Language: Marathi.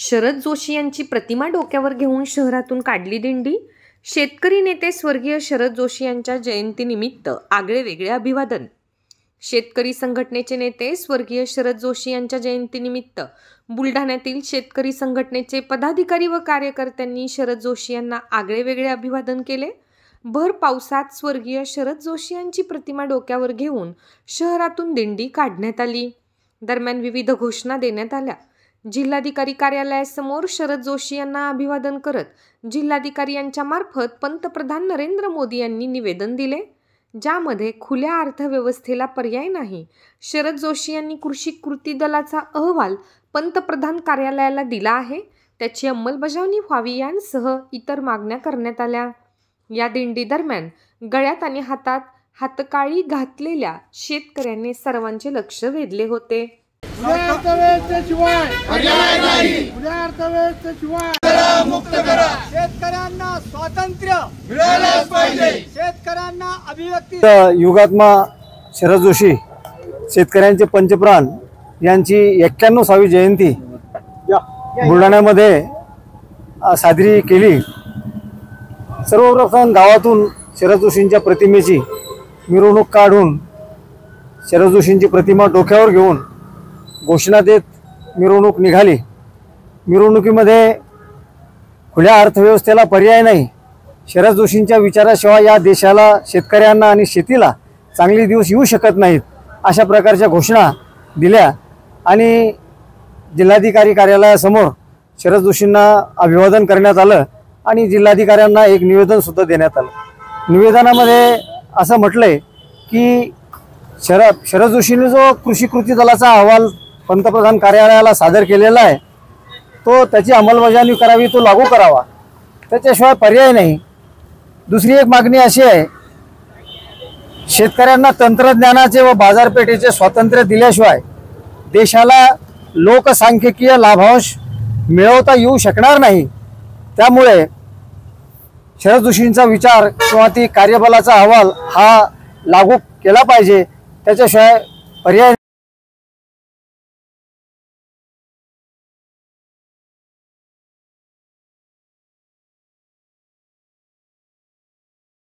शरद जोशी यांची प्रतिमा डोक्यावर घेऊन शहरातून काढली दिंडी। शेतकरी नेते स्वर्गीय शरद जोशी यांच्या जयंतीनिमित्त आगळेवेगळे अभिवादन। शेतकरी संघटनेचे नेते स्वर्गीय शरद जोशी यांच्या जयंतीनिमित्त बुलढाण्यातील शेतकरी संघटनेचे पदाधिकारी व कार्यकर्त्यांनी शरद जोशी यांना आगळेवेगळे अभिवादन केले। भर पावसात स्वर्गीय शरद जोशी यांची प्रतिमा डोक्यावर घेऊन शहरातून दिंडी काढण्यात आली। दरम्यान विविध घोषणा देण्यात आल्या। जिल्हाधिकारी कार्यालयासमोर शरद जोशी यांना अभिवादन करत जिल्हाधिकारी यांच्या मार्फत पंतप्रधान नरेंद्र मोदी यांनी निवेदन दिले, ज्यामध्ये खुल्या अर्थव्यवस्थेला पर्याय नाही। शरद जोशी यांनी कृषी कृती दलाचा अहवाल पंतप्रधान कार्यालयाला दिला आहे, त्याची अंमलबजावणी व्हावी यांसह इतर मागण्या करण्यात आल्या। या दिंडी दरम्यान गळ्यात आणि हातात हातकाळी घातलेल्या शेतकऱ्यांनी सर्वांचे लक्ष वेधले होते। शेतकऱ्यांना स्वातंत्र्य मिळालंच पाहिजे, शेतकऱ्यांना अभिव्यक्ती। युगात्मा शरद जोशी शेतकऱ्यांचे पंचप्राण यांची 91वी जयंती बुलढाण्यामध्ये साजरी केली। सर्वप्रथम गावातून शरद जोशींच्या प्रतिमेची मिरवणूक काढून शरद जोशींची प्रतिमा डोक्यावर घेऊन घोषणा देत मिरवणूक निघाली। मिरवणुकीमध्ये खुल्या अर्थव्यवस्थेला पर्याय नाही, शरद जोशींच्या विचाराशिवाय या देशाला, शेतकऱ्यांना आणि शेतीला चांगले दिवस येऊ शकत नाहीत, अशा प्रकारच्या घोषणा दिल्या आणि जिल्हाधिकारी कार्यालयासमोर शरद जोशींना अभिवादन करण्यात आलं आणि जिल्हाधिकाऱ्यांना एक निवेदन सुद्धा देण्यात आलं। निवेदनामध्ये असं म्हटलंय की शरद जोशींनी जो कृषी कृती दलाचा अहवाल पंतप्रधान कार्यालयाला सादर केलेला आहे, तो त्याची अंमलबजावणी करावी, तो लागू करावा, त्याच्याशिवाय पर्याय नाही। दुसरी एक मागणी अशी आहे, शेतकऱ्यांना तंत्रज्ञानाचे व बाजारपेठेचे स्वातंत्र्य दिल्याशिवाय देशाला लोकसांख्यिकीय लाभांश मिळवता येऊ शकणार नाही। त्यामुळे शरद जोशींचा विचार किंवा ती कार्यबलाचा अहवाल हा लागू केला पाहिजे, त्याच्याशिवाय पर्याय